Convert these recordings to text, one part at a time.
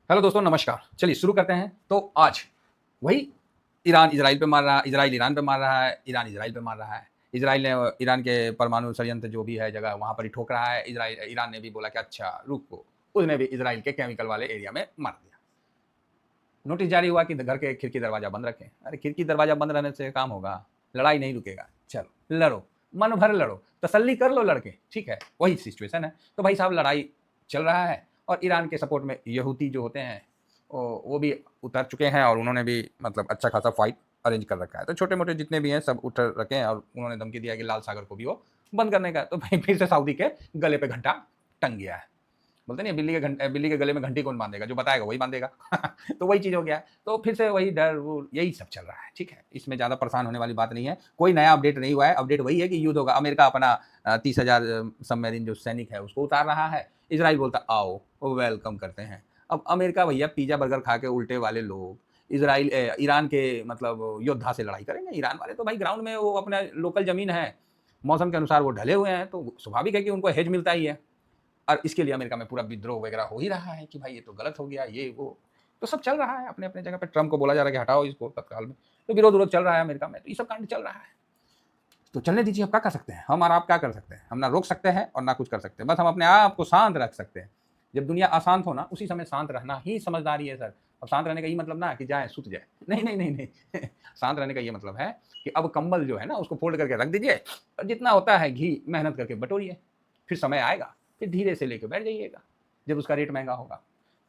Hello दोस्तों, नमस्कार। चलिए शुरू करते हैं। तो आज वही ईरान इजराइल पे मार रहा है, इजराइल ईरान पे मार रहा है, ईरान इजराइल पे मार रहा है। इजराइल ने ईरान के परमाणु षड्यंत्र जो भी है जगह वहाँ पर ही ठोक रहा है। इजराइल ईरान ने भी बोला कि अच्छा रुको, उसने भी इजराइल के केमिकल वाले एरिया में मार दिया। नोटिस जारी हुआ कि घर के खिड़की दरवाजा बंद रखें। अरे खिड़की दरवाजा बंद रहने से काम होगा? लड़ाई नहीं रुकेगा। चलो लड़ो, मन भर लड़ो, तसल्ली कर लो लड़के, ठीक है, वही सिचुएशन है। तो भाई साहब लड़ाई चल रहा है और ईरान के सपोर्ट में यहूदी जो होते हैं वो भी उतर चुके हैं और उन्होंने भी मतलब अच्छा खासा फाइट अरेंज कर रखा है। तो छोटे मोटे जितने भी हैं सब उठ रखे हैं और उन्होंने धमकी दिया कि लाल सागर को भी वो बंद करने का। तो भाई फिर से सऊदी के गले पे घंटा टंग गया है। बोलते नहीं बिल्ली के गले में घंटी कौन बांधेगा? जो बताएगा वही बांधेगा। तो वही चीज़ हो गया। तो फिर से वही डर वो यही सब चल रहा है, ठीक है। इसमें ज़्यादा परेशान होने वाली बात नहीं है। कोई नया अपडेट नहीं हुआ है। अपडेट वही है कि युद्ध होगा। अमेरिका अपना 30,000 सबमरीन जो सैनिक है उसको उतार रहा है। इजराइल बोलता आओ वेलकम करते हैं। अब अमेरिका भैया पिज़्ज़ा बर्गर खा के उल्टे वाले लोग ईरान के मतलब योद्धा से लड़ाई करेंगे? ईरान वाले तो भाई ग्राउंड में वो अपना लोकल ज़मीन है, मौसम के अनुसार वो ढले हुए हैं, तो स्वाभाविक है कि उनको हेज मिलता ही है। और इसके लिए अमेरिका में पूरा विद्रोह वगैरह हो ही रहा है कि भाई ये तो गलत हो गया, ये वो तो सब चल रहा है अपने अपने जगह पे। ट्रम्प को बोला जा रहा है कि हटाओ इसको तत्काल में। तो विरोध विरोध चल रहा है अमेरिका में, तो ये सब कांड चल रहा है। तो चलने दीजिए। अब क्या कर सकते हैं हम और आप? क्या कर सकते हैं हम? ना रोक सकते हैं और ना कुछ कर सकते हैं। बस हम अपने आप को शांत रख सकते हैं। जब दुनिया अशांत हो ना, उसी समय शांत रहना ही समझदारी है सर। अब शांत रहने का ये मतलब ना कि जाए सुत जाए, नहीं नहीं नहीं नहीं। शांत रहने का ये मतलब है कि अब कंबल जो है ना उसको फोल्ड करके रख दीजिए और जितना होता है घी मेहनत करके बटोरिए। फिर समय आएगा, फिर धीरे से लेके बैठ जाइएगा जब उसका रेट महंगा होगा।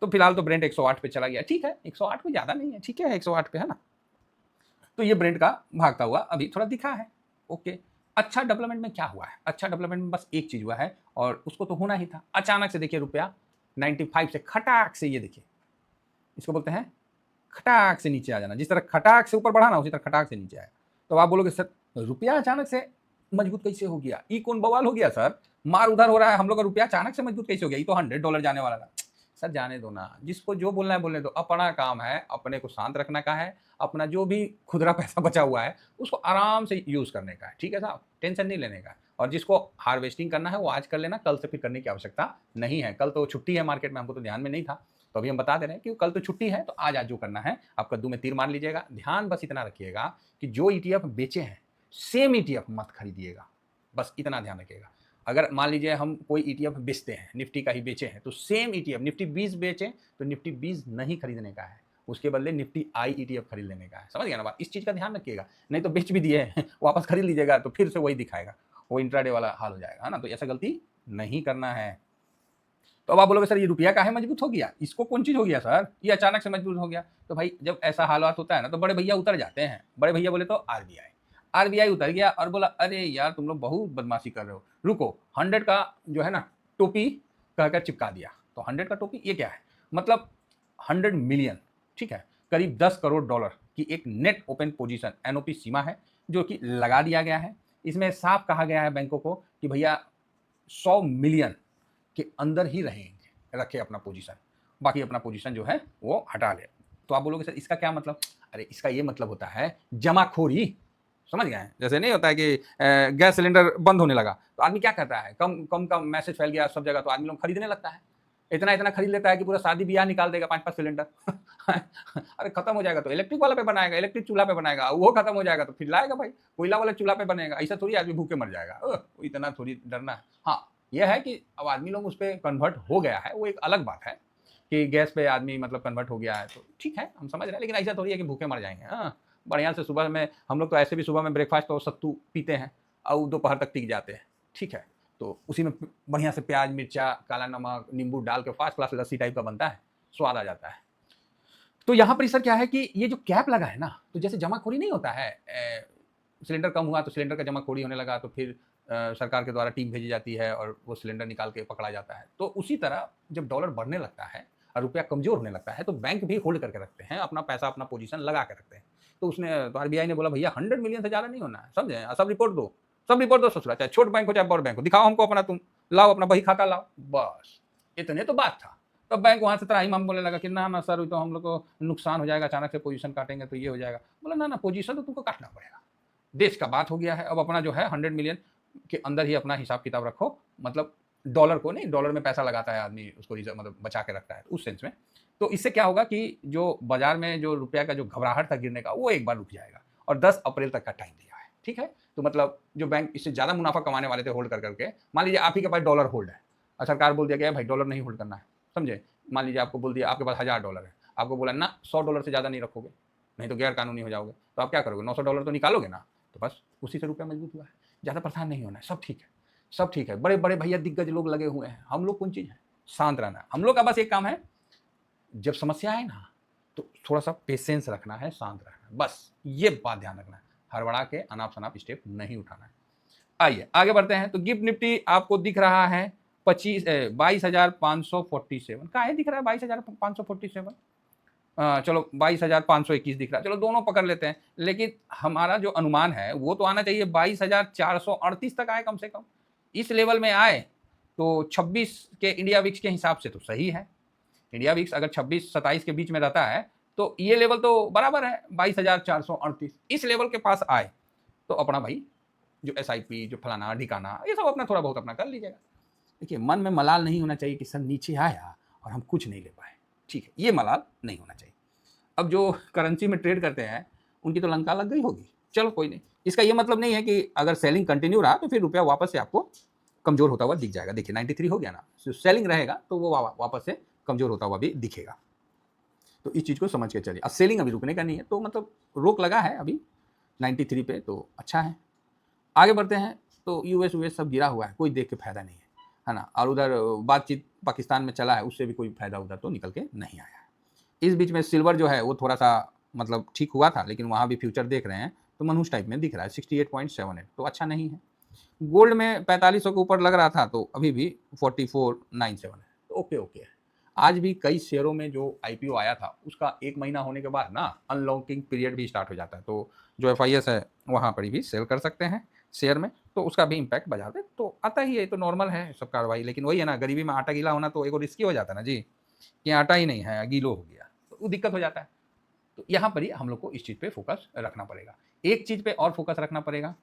तो फिलहाल तो ब्रेंड 108 पे चला गया, ठीक है, 108 पे ज़्यादा नहीं है, ठीक है, 108 पे है ना। तो ये ब्रेंड का भागता हुआ अभी थोड़ा दिखा है। ओके। अच्छा डेवलपमेंट में क्या हुआ है? अच्छा डेवलपमेंट में बस एक चीज़ हुआ है और उसको तो होना ही था। अचानक से देखिए रुपया 95 से खटाक से, ये देखिए इसको बोलते हैं खटाक से नीचे आ जाना। जिस तरह खटाक से ऊपर बढ़ा ना, उसी तरह खटाक से नीचे आया। तो आप बोलोगे सर रुपया अचानक से मजबूत कैसे हो गया? ई कौन बवाल हो गया सर? मार उधर हो रहा है, हम लोग का रुपया अचानक से मजबूत कैसे हो गया? ये तो $100 जाने वाला था। सर जाने दो ना, जिसको जो बोलना है बोलने दो। अपना काम है अपने को शांत रखने का है, अपना जो भी खुदरा पैसा बचा हुआ है उसको आराम से यूज करने का है, ठीक है साहब, टेंशन नहीं लेने का है। और जिसको हार्वेस्टिंग करना है वो आज कर लेना, कल से फिर करने की आवश्यकता नहीं है। कल तो छुट्टी है मार्केट में, हमको तो ध्यान में नहीं था, तो अभी हम बता दे रहे हैं कि कल तो छुट्टी है, तो आज आज जो करना है आप कद्दू में तीर मार लीजिएगा। ध्यान बस इतना रखिएगा कि जो ईटीएफ बेचे हैं सेम ईटीएफ मत खरीदिएगा, बस इतना ध्यान रखिएगा। अगर मान लीजिए हम कोई ईटीएफ बेचते हैं, निफ्टी का ही बेचे हैं, तो सेम ईटीएफ निफ्टी 20 बेचें तो निफ्टी 20 नहीं खरीदने का है, उसके बदले निफ्टी आई ईटीएफ खरीद लेने का है। समझ गया ना बात? इस चीज़ का ध्यान रखिएगा, नहीं तो बेच भी दिए वापस खरीद लीजिएगा तो फिर से वही दिखाएगा, वो इंट्राडे वाला हाल हो जाएगा, है ना। तो ऐसा गलती नहीं करना है। तो अब आप बोलोगे सर ये रुपया काहे मजबूत हो गया? इसको कौन चीज़ हो गया सर? ये अचानक से मजबूत हो गया। तो भाई जब ऐसा हालात होता है ना तो बड़े भैया उतर जाते हैं। बड़े भैया बोले तो आरबीआई। आरबीआई उतर गया और बोला अरे यार तुम लोग बहुत बदमाशी कर रहे हो, रुको 100 का जो है ना टोपी कहकर चिपका दिया। तो 100 का टोपी ये क्या है? मतलब 100 मिलियन, ठीक है, करीब 10 करोड़ डॉलर की एक नेट ओपन पोजीशन एनओपी सीमा है जो कि लगा दिया गया है। इसमें साफ कहा गया है बैंकों को कि भैया 100 मिलियन के अंदर ही रहेंगे, रखे अपना पोजीशन, बाकी अपना पोजीशन जो है वो हटा ले। तो आप बोलोगे सर इसका क्या मतलब? अरे इसका ये मतलब होता है जमाखोरी। समझ गए हैं? जैसे नहीं होता है कि गैस सिलेंडर बंद होने लगा तो आदमी क्या करता है, कम कम का मैसेज फैल गया सब जगह तो आदमी लोग खरीदने लगता है। इतना इतना खरीद लेता है कि पूरा शादी ब्याह निकाल देगा 5-5 सिलेंडर। अरे खत्म हो जाएगा तो इलेक्ट्रिक वाला पे बनाएगा, इलेक्ट्रिक चूल्हा पे बनाएगा, वो खत्म हो जाएगा तो फिर लाएगा भाई कोयला वाला चूल्हा पे बनेगा। ऐसा थोड़ी आदमी भूखे मर जाएगा, इतना थोड़ी डरना है। हाँ यह है कि अब आदमी लोग उस पर कन्वर्ट हो गया है, वो एक अलग बात है कि गैस पे आदमी मतलब कन्वर्ट हो गया है, तो ठीक है हम समझ रहे हैं, लेकिन ऐसा थोड़ी है कि भूखे मर जाएंगे। हाँ बढ़िया से सुबह में हम लोग तो ऐसे भी सुबह में ब्रेकफास्ट तो सत्तू पीते हैं और दोपहर तक टिक जाते हैं, ठीक है। तो उसी में बढ़िया से प्याज मिर्चा काला नमक नींबू डाल के फर्स्ट क्लास लस्सी टाइप का बनता है, स्वाद आ जाता है। तो यहाँ पर सर क्या है कि ये जो कैप लगा है ना, तो जैसे जमाखोरी नहीं होता है, सिलेंडर कम हुआ तो सिलेंडर का जमाखोरी होने लगा तो फिर सरकार के द्वारा टीम भेजी जाती है और वो सिलेंडर निकाल के पकड़ा जाता है। तो उसी तरह जब डॉलर बढ़ने लगता है और रुपया कमजोर होने लगता है तो बैंक भी होल्ड करके रखते हैं अपना पैसा, अपना पोजीशन लगा के रखते हैं। तो उसने तो आरबीआई ने बोला भैया 100 मिलियन से ज़्यादा नहीं होना है, समझे? सब रिपोर्ट दो, सब रिपोर्ट दो ससुरा, चाहे छोट बैंक हो चाहे बड़ बैंक हो, दिखाओ हमको अपना, तुम लाओ अपना बही खाता लाओ, बस इतने तो बात था। तब बैंक वहाँ से त्राहिमाम बोलने लगा कि ना ना सर तो हम लोग को नुकसान हो जाएगा, अचानक से पोजीशन काटेंगे तो ये हो जाएगा। बोला ना ना पोजीशन तो तुमको काटना पड़ेगा, देश का बात हो गया है। अब अपना जो है 100 मिलियन के अंदर ही अपना हिसाब किताब रखो, मतलब डॉलर को नहीं, डॉलर में पैसा लगाता है आदमी उसको रिजर्व मतलब बचा के रखता है, उस सेंस में तो इससे क्या होगा कि जो बाजार में जो रुपया का जो घबराहट था गिरने का, वो एक बार रुक जाएगा। और 10 अप्रैल तक का टाइम दिया है, ठीक है। तो मतलब जो बैंक इससे ज़्यादा मुनाफा कमाने वाले थे होल्ड कर करके, मान लीजिए आप ही के पास डॉलर होल्ड है और सरकार बोल दिया गया भाई डॉलर नहीं होल्ड करना है, समझे। मान लीजिए आपको बोल दिया आपके पास $1000 है, आपको बोला ना $100 से ज़्यादा नहीं रखोगे, नहीं तो गैर कानूनी हो जाओगे। तो आप क्या करोगे, $900 तो निकालोगे ना, तो बस उसी से रुपया मजबूत हुआ है। ज़्यादा परेशान नहीं होना है, सब ठीक है, सब ठीक है। बड़े बड़े भैया दिग्गज लोग लगे हुए हैं, हम लोग कौन चीज़ है, शांत रहना है। हम लोग का बस एक काम है, जब समस्या आए ना तो थोड़ा सा पेशेंस रखना है, शांत रहना है, बस ये बात ध्यान रखना है। हड़बड़ा के अनाप शनाप स्टेप नहीं उठाना है। आइए आगे बढ़ते हैं। तो गिफ्ट निफ्टी आपको दिख रहा है 22,547 का है, दिख रहा है 22,547। चलो 22,521 दिख रहा है, चलो दोनों पकड़ लेते हैं। लेकिन हमारा जो अनुमान है वो तो आना चाहिए 22,438 तक आए कम से कम। इस लेवल में आए तो 26 के इंडिया विक्स के हिसाब से तो सही है। इंडिया विक्स अगर 26-27 के बीच में रहता है तो ये लेवल तो बराबर है 22,438। इस लेवल के पास आए तो अपना भाई जो SIP जो फलाना ढिकाना ये सब अपना थोड़ा बहुत अपना कर लीजिएगा। देखिए मन में मलाल नहीं होना चाहिए कि सर नीचे आया और हम कुछ नहीं ले पाए, ठीक है, ये मलाल नहीं होना चाहिए। अब जो करेंसी में ट्रेड करते हैं उनकी तो लंका लग गई होगी, चलो कोई नहीं। इसका ये मतलब नहीं है कि अगर सेलिंग कंटिन्यू रहा तो फिर रुपया वापस से आपको कमजोर होता हुआ दिख जाएगा। देखिए 93 हो गया ना, तो सेलिंग रहेगा तो वो वापस से कमजोर होता हुआ भी दिखेगा। तो इस चीज़ को समझ के चलिए। अब सेलिंग अभी रुकने का नहीं है, तो मतलब रोक लगा है अभी 93 पे, तो अच्छा है। आगे बढ़ते हैं। तो यूएस सब गिरा हुआ है, कोई देख के फायदा नहीं है ना। और उधर बातचीत पाकिस्तान में चला है, उससे भी कोई फायदा उधर तो निकल के नहीं आया है। इस बीच में सिल्वर जो है वो थोड़ा सा मतलब ठीक हुआ था, लेकिन वहाँ भी फ्यूचर देख रहे हैं तो मनहूस टाइप में दिख रहा है 68.78, तो अच्छा नहीं है। गोल्ड में 4500 के ऊपर लग रहा था, तो अभी भी 4497 है, तो ओके ओके है। आज भी कई शेयरों में जो IPO आया था उसका 1 महीना होने के बाद ना अनलॉकिंग पीरियड भी स्टार्ट हो जाता है, तो जो FIS है वहाँ पर भी सेल कर सकते हैं शेयर में, तो उसका भी इम्पैक्ट बाजार पे तो आता ही है, तो नॉर्मल है सब कार्रवाई। लेकिन वही है ना, गरीबी में आटा गीला होना तो एक रिस्की हो जाता है ना जी, कि आटा ही नहीं है गीलो हो गया, तो वो दिक्कत हो जाता है। तो यहाँ पर ही हम लोग को इस चीज़ पे फोकस रखना पड़ेगा। एक चीज़ पे और फोकस रखना पड़ेगा,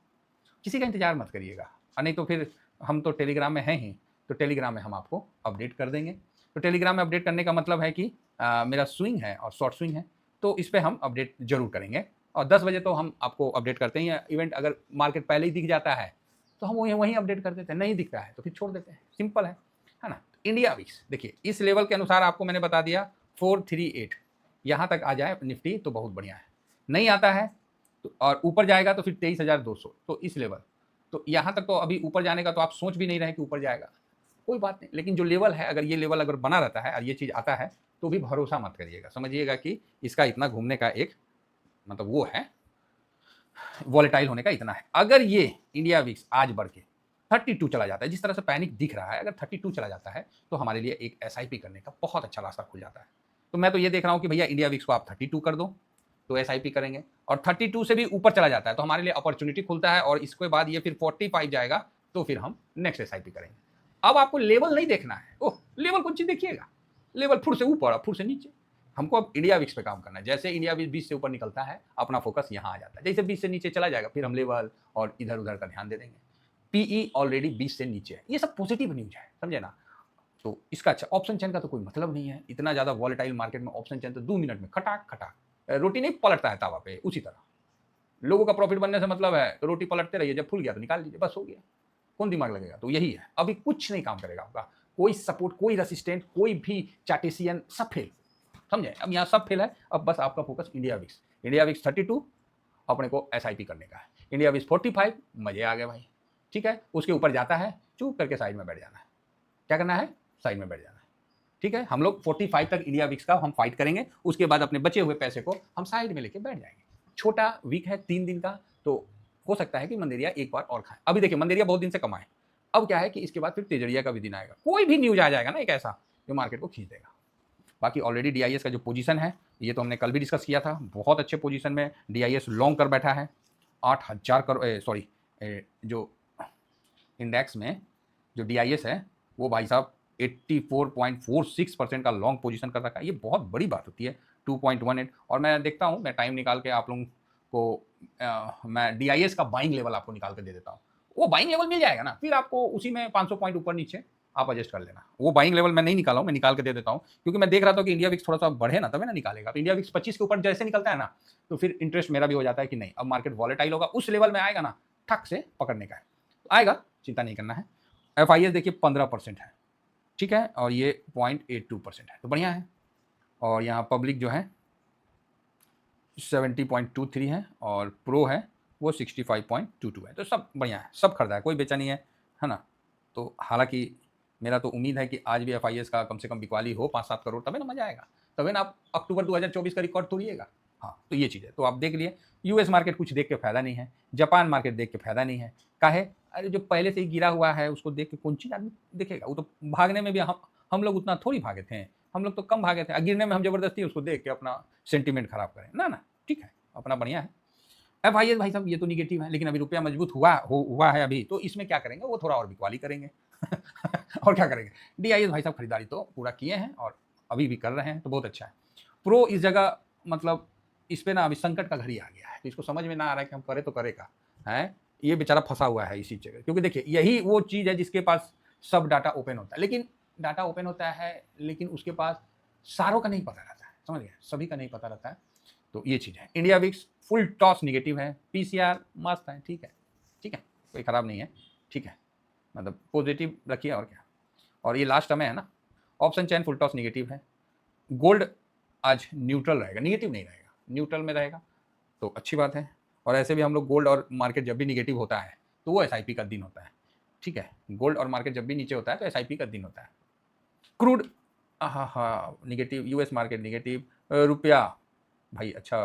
किसी का इंतजार मत करिएगा, नहीं तो फिर हम तो टेलीग्राम में हैं ही, तो टेलीग्राम में हम आपको अपडेट कर देंगे। तो टेलीग्राम में अपडेट करने का मतलब है कि मेरा स्विंग है और शॉर्ट स्विंग है, तो इस पर हम अपडेट जरूर करेंगे। और 10 बजे तो हम आपको अपडेट करते ही हैं। इवेंट अगर मार्केट पहले ही दिख जाता है तो हम वहीं अपडेट कर देते हैं, नहीं दिखता है तो फिर छोड़ देते हैं, सिंपल है ना। इंडिया विक्स देखिए इस लेवल के अनुसार आपको मैंने बता दिया 438, यहाँ तक आ जाए निफ्टी तो बहुत बढ़िया है। नहीं आता है तो और ऊपर जाएगा तो फिर 23,200, तो इस लेवल, तो यहाँ तक तो अभी ऊपर जाने का तो आप सोच भी नहीं रहे कि ऊपर जाएगा, कोई बात नहीं। लेकिन जो लेवल है, अगर ये लेवल अगर बना रहता है और ये चीज़ आता है तो भी भरोसा मत करिएगा, समझिएगा कि इसका इतना घूमने का एक मतलब वो है, वॉलेटाइल होने का इतना है। अगर ये इंडिया विक्स आज बढ़ के 32 चला जाता है, जिस तरह से पैनिक दिख रहा है, अगर 32 चला जाता है तो हमारे लिए एक SIP करने का बहुत अच्छा रास्ता खुल जाता है। तो मैं तो ये देख रहा हूँ कि भैया इंडिया विक्स को आप 32 कर दो तो SIP करेंगे, और 32 से भी ऊपर चला जाता है तो हमारे लिए अपॉर्चुनिटी खुलता है, और इसके बाद ये फिर 45 जाएगा तो फिर हम नेक्स्ट SIP करेंगे। अब आपको लेवल नहीं देखना है, ओह लेवल कौन चीज देखिएगा, लेवल फुट से ऊपर फुट से नीचे, हमको अब इंडिया विक्स पे काम करना है। जैसे इंडिया विक्स 20 से ऊपर निकलता है अपना फोकस यहाँ आ जाता है, जैसे 20 से नीचे चला जाएगा फिर हम लेवल और इधर उधर का ध्यान दे देंगे। PE ऑलरेडी 20 से नीचे है, ये सब पॉजिटिव न्यूज है, समझे ना। तो इसका अच्छा ऑप्शन चेन का तो कोई मतलब नहीं है, इतना ज़्यादा वॉलेटाइल मार्केट में ऑप्शन चेन तो 2 मिनट में खटाक खटाक, रोटी नहीं पलटता है तावा पे, उसी तरह लोगों का प्रॉफिट बनने से मतलब है तो रोटी पलटते रहिए, जब फूल गया तो निकाल लीजिए, बस हो गया, कौन दिमाग लगेगा। तो यही है, अभी कुछ नहीं काम करेगा आपका, कोई सपोर्ट कोई रेसिस्टेंट कोई भी चार्टेशियन सब फेल, समझे। अब यहाँ सब फेल है, अब बस आपका फोकस इंडिया विक्स 32 अपने को SIP करने का है, इंडिया विक्स 45 मजे आ गए भाई, ठीक है। उसके ऊपर जाता है चुप करके साइड में बैठ जाना है, क्या करना है, साइड में बैठ जाना है, ठीक है। हम लोग 45 तक इंडिया विक्स का हम फाइट करेंगे, उसके बाद अपने बचे हुए पैसे को हम साइड में लेके बैठ जाएंगे। छोटा वीक है 3 दिन का, तो हो सकता है कि मंदेरिया एक बार और खाए। अभी देखिए मंदेरिया बहुत दिन से कमाए, अब क्या है कि इसके बाद फिर तेजड़िया का भी दिन आएगा, कोई भी न्यूज आ जाएगा ना एक ऐसा जो मार्केट को खींच देगा। बाकी ऑलरेडी DIS का जो पोजीशन है ये तो हमने कल भी डिस्कस किया था, बहुत अच्छे पोजीशन में DIS लॉन्ग कर बैठा है। 8,000 करोड़ सॉरी जो इंडेक्स में जो DIS है वो भाई साहब 84.46% का लॉन्ग पोजीशन कर रखा है, ये बहुत बड़ी बात होती है 2.18। और मैं देखता हूँ, मैं टाइम निकाल के आप लोगों को मैं DIS का बाइंग लेवल आपको निकाल के दे देता हूँ, वो बाइंग लेवल मिल जाएगा ना, फिर आपको उसी में 500 पॉइंट ऊपर नीचे आप एडजस्ट कर लेना। वो बाइंग लेवल मैं नहीं निकाला हूँ, मैं निकाल के दे देता हूँ, क्योंकि मैं देख रहा था कि इंडिया विक्स थोड़ा सा बढ़े ना तभी ना निकालेगा। तो इंडिया विक्स 25 के ऊपर जैसे निकलता है ना, तो फिर इंटरेस्ट मेरा भी हो जाता है कि नहीं अब मार्केट वॉलेटाइल होगा, उस लेवल में आएगा ना, ठक से पकड़ने का है, आएगा, चिंता नहीं करना है। FIS देखिए 15% है, ठीक है, और ये 0.82% है, तो बढ़िया है। और यहाँ पब्लिक जो है 70.23 है और प्रो है वो 65.22 है, तो सब बढ़िया है, सब खरीदा है, कोई बेचा नहीं है ना। तो हालांकि मेरा तो उम्मीद है कि आज भी FIS का कम से कम बिकवाली हो 5-7 करोड़, तभी ना मजा आएगा, तभी ना आप अक्टूबर 2024 का रिकॉर्ड तोड़िएगा। हाँ, तो ये चीज़ है, तो आप देख लिए। US मार्केट कुछ देख के फायदा नहीं है, जापान मार्केट देख के फायदा नहीं है, काहे, अरे जो पहले से ही गिरा हुआ है उसको देख के कौन चीज़ आदमी देखेगा। वो तो भागने में भी हम लोग उतना थोड़ी भागे थे, हम लोग तो कम भागे थे, गिरने में हम जबरदस्ती उसको देख के अपना सेंटीमेंट खराब करें ना ना, ठीक है, अपना बढ़िया है। FIS भाई साहब ये तो निगेटिव है, लेकिन अभी रुपया मजबूत हुआ है अभी, तो इसमें क्या करेंगे, वो थोड़ा और बिकवाली करेंगे और क्या करेंगे। DIS भाई साहब खरीदारी तो पूरा किए हैं और अभी भी कर रहे हैं, तो बहुत अच्छा है। प्रो इस जगह मतलब इस पे ना अभी संकट का घड़ी आ गया है, तो इसको समझ में ना आ रहा है कि हम करें तो करें का है, ये बेचारा फंसा हुआ है इसी जगह, क्योंकि देखिए यही वो चीज़ है जिसके पास सब डाटा ओपन होता है, लेकिन डाटा ओपन होता है लेकिन उसके पास सारों का नहीं पता रहता है, समझ गए, सभी का नहीं पता रहता है, तो ये चीज़ है। India VIX full toss negative है, PCR मस्त है, ठीक है, ठीक है, कोई ख़राब नहीं है, ठीक है, मतलब पॉजिटिव रखिए और क्या। और ये लास्ट में है ना, ऑप्शन चैन फुल टॉस निगेटिव है। गोल्ड आज न्यूट्रल रहेगा, निगेटिव नहीं रहेगा, न्यूट्रल में रहेगा, तो अच्छी बात है। और ऐसे भी हम लोग गोल्ड और मार्केट जब भी निगेटिव होता है तो वो SIP का दिन होता है, ठीक है, गोल्ड और मार्केट जब भी नीचे होता है तो SIP का दिन होता है। क्रूड हाँ निगेटिव, US मार्केट निगेटिव, रुपया भाई अच्छा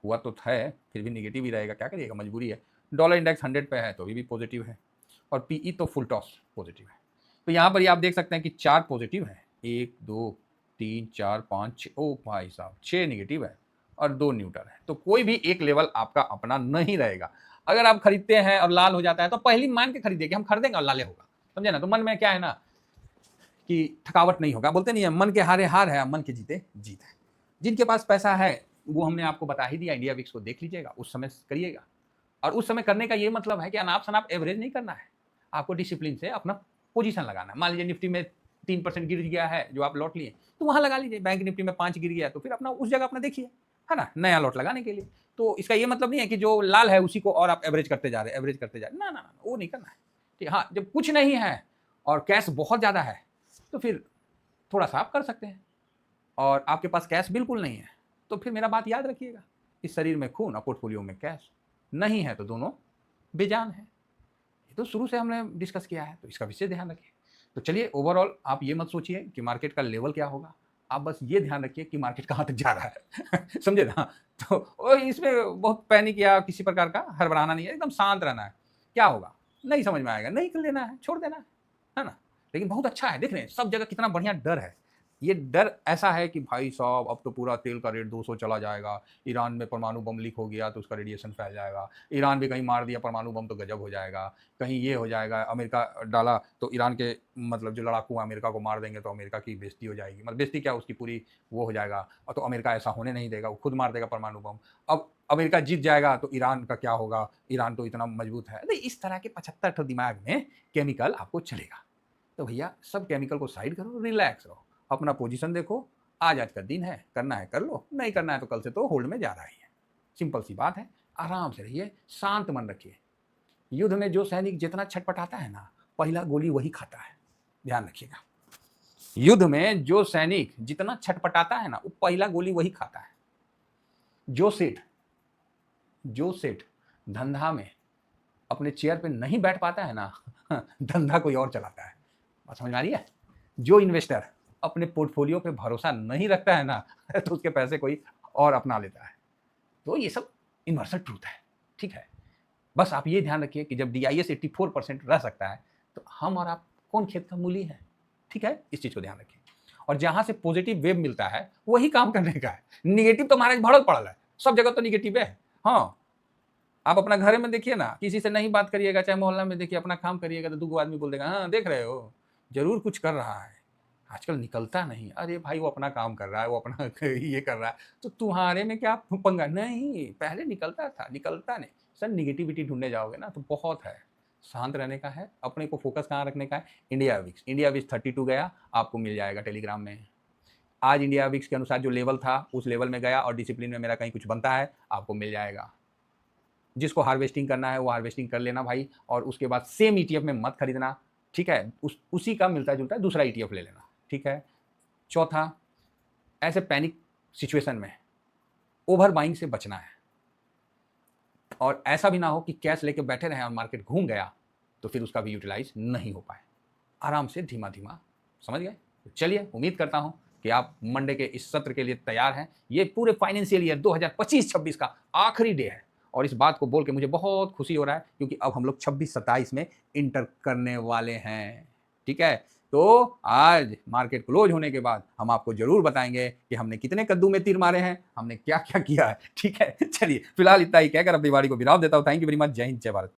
हुआ तो है, फिर भी निगेटिव ही रहेगा, क्या करिएगा, मजबूरी है। डॉलर इंडेक्स 100 पे है तो भी पॉजिटिव है, और PE तो फुल टॉस पॉजिटिव है। तो यहाँ पर ही आप देख सकते हैं कि 4 पॉजिटिव है, 1 2 3 4 5 6, ओ भाई साहब 6 निगेटिव है और 2 न्यूट्रल है, तो कोई भी एक लेवल आपका अपना नहीं रहेगा। अगर आप खरीदते हैं और लाल हो जाता है तो पहली मान के खरीदिए कि हम खरीदेंगे और लाले होगा, समझे ना। तो मन में क्या है ना कि थकावट नहीं होगा, बोलते नहीं है मन के हारे हार है, मन के जीते जीत है। जिनके पास पैसा है वो हमने आपको बता ही दिया, इंडिया विक्स को देख लीजिएगा, उस समय करिएगा। और उस समय करने का ये मतलब है कि अनाप शनाप एवरेज नहीं करना है, आपको डिसिप्लिन से अपना पोजीशन लगाना है। मान लीजिए निफ्टी में 3% गिर गया है जो आप लॉट लिए, तो वहां लगा लीजिए। बैंक निफ्टी में 5 गिर गया तो फिर अपना उस जगह अपना देखिए, है ना, नया लॉट लगाने के लिए। तो इसका ये मतलब नहीं है कि जो लाल है उसी को और आप एवरेज करते जा रहे, एवरेज करते जा रहे, ना ना ना, वो नहीं करना है, ठीक। हाँ, जब कुछ नहीं है और कैश बहुत ज़्यादा है तो फिर थोड़ा सा आप कर सकते हैं, और आपके पास कैश बिल्कुल नहीं है तो फिर मेरा बात याद रखिएगा, इस शरीर में खून और पोर्टफोलियो में कैश नहीं है तो दोनों बेजान है। ये तो शुरू से हमने डिस्कस किया है, तो इसका विशेष ध्यान रखिए। तो चलिए, ओवरऑल आप ये मत सोचिए कि मार्केट का लेवल क्या होगा, आप बस ये ध्यान रखिए कि मार्केट कहाँ तक जा रहा है समझे ना। तो इसमें बहुत पैनिक या किसी प्रकार का हड़बड़ाना नहीं है, एकदम शांत रहना है। क्या होगा नहीं समझ में आएगा, नहीं कर लेना है, छोड़ देना है ना। लेकिन बहुत अच्छा है, देख रहे हैं सब जगह कितना बढ़िया डर है। ये डर ऐसा है कि भाई साहब अब तो पूरा तेल का रेट 200 चला जाएगा, ईरान में परमाणु बम लीक हो गया तो उसका रेडिएशन फैल जाएगा, ईरान भी कहीं मार दिया परमाणु बम तो गजब हो जाएगा, कहीं ये हो जाएगा, अमेरिका डाला तो ईरान के मतलब जो लड़ाकू अमेरिका को मार देंगे तो अमेरिका की बेइज्जती हो जाएगी, मतलब बेइज्जती क्या, उसकी पूरी वो हो जाएगा, और तो अमेरिका ऐसा होने नहीं देगा, वो खुद मार देगा परमाणु बम। अब अमेरिका जीत जाएगा तो ईरान का क्या होगा, ईरान तो इतना मजबूत है। तो इस तरह के 75 दिमाग में केमिकल आपको चलेगा। तो भैया सब केमिकल को साइड करो, रिलैक्स रहो, अपना पोजीशन देखो, आज आज का दिन है, करना है कर लो, नहीं करना है तो कल से तो होल्ड में जा रहा ही है। सिंपल सी बात है, आराम से रहिए, शांत मन रखिए। युद्ध में जो सैनिक जितना छटपटाता है ना, पहला गोली वही खाता है, ध्यान रखिएगा। युद्ध में जो सैनिक जितना छटपटाता है ना, वो पहला गोली वही खाता है। जो सेठ धंधा में अपने चेयर पे नहीं बैठ पाता है ना धंधा कोई और चलाता है, बात समझ में आ रही है। जो इन्वेस्टर अपने पोर्टफोलियो पे भरोसा नहीं रखता है ना तो उसके पैसे कोई और अपना लेता है। तो ये सब यूनिवर्सल ट्रूथ है, ठीक है। बस आप ये ध्यान रखिए कि जब DIS 84% रह सकता है तो हम और आप कौन खेत का मूली है, ठीक है, इस चीज को ध्यान रखिए। और जहां से पॉजिटिव वेव मिलता है वही काम करने का है, निगेटिव तो महाराज भड़क पड़ल है, सब जगह तो निगेटिव है। हाँ, आप अपना घर में देखिए ना, किसी से नहीं बात करिएगा, चाहे मोहल्ला में देखिए, अपना काम करिएगा तो 2 आदमी बोल देगा हाँ देख रहे हो जरूर कुछ कर रहा है, आजकल निकलता नहीं। अरे भाई वो अपना काम कर रहा है, वो अपना ये कर रहा है, तो तुम्हारे में क्या पंगा, नहीं पहले निकलता था, निकलता नहीं। सर निगेटिविटी ढूंढने जाओगे ना तो बहुत है, शांत रहने का है, अपने को फोकस कहाँ रखने का है, इंडिया विक्स 32 गया, आपको मिल जाएगा टेलीग्राम में। आज इंडिया विक्स के अनुसार जो लेवल था उस लेवल में गया और डिसिप्लिन में मेरा कहीं कुछ बनता है, आपको मिल जाएगा। जिसको हार्वेस्टिंग करना है वो हार्वेस्टिंग कर लेना भाई, और उसके बाद सेम ईटीएफ में मत खरीदना, ठीक है, उसी का मिलता जुलता है दूसरा ईटीएफ ले लेना, ठीक है। चौथा, ऐसे पैनिक सिचुएशन में ओवर बाइंग से बचना है, और ऐसा भी ना हो कि कैश लेके बैठे रहें और मार्केट घूम गया तो फिर उसका भी यूटिलाइज नहीं हो पाए। आराम से धीमा धीमा, समझ गए। तो चलिए, उम्मीद करता हूं कि आप मंडे के इस सत्र के लिए तैयार हैं। ये पूरे फाइनेंशियल ईयर 2025-26 का आखिरी डे है, और इस बात को बोल के मुझे बहुत खुशी हो रहा है, क्योंकि अब हम लोग 26-27 में इंटर करने वाले हैं, ठीक है। तो आज मार्केट क्लोज होने के बाद हम आपको जरूर बताएंगे कि हमने कितने कद्दू में तीर मारे हैं, हमने क्या क्या किया है, ठीक है। चलिए, फिलहाल इतना ही कहकर अब दिवाली को विराम देता हूँ। Thank you very much. जय हिंद, जय भारत।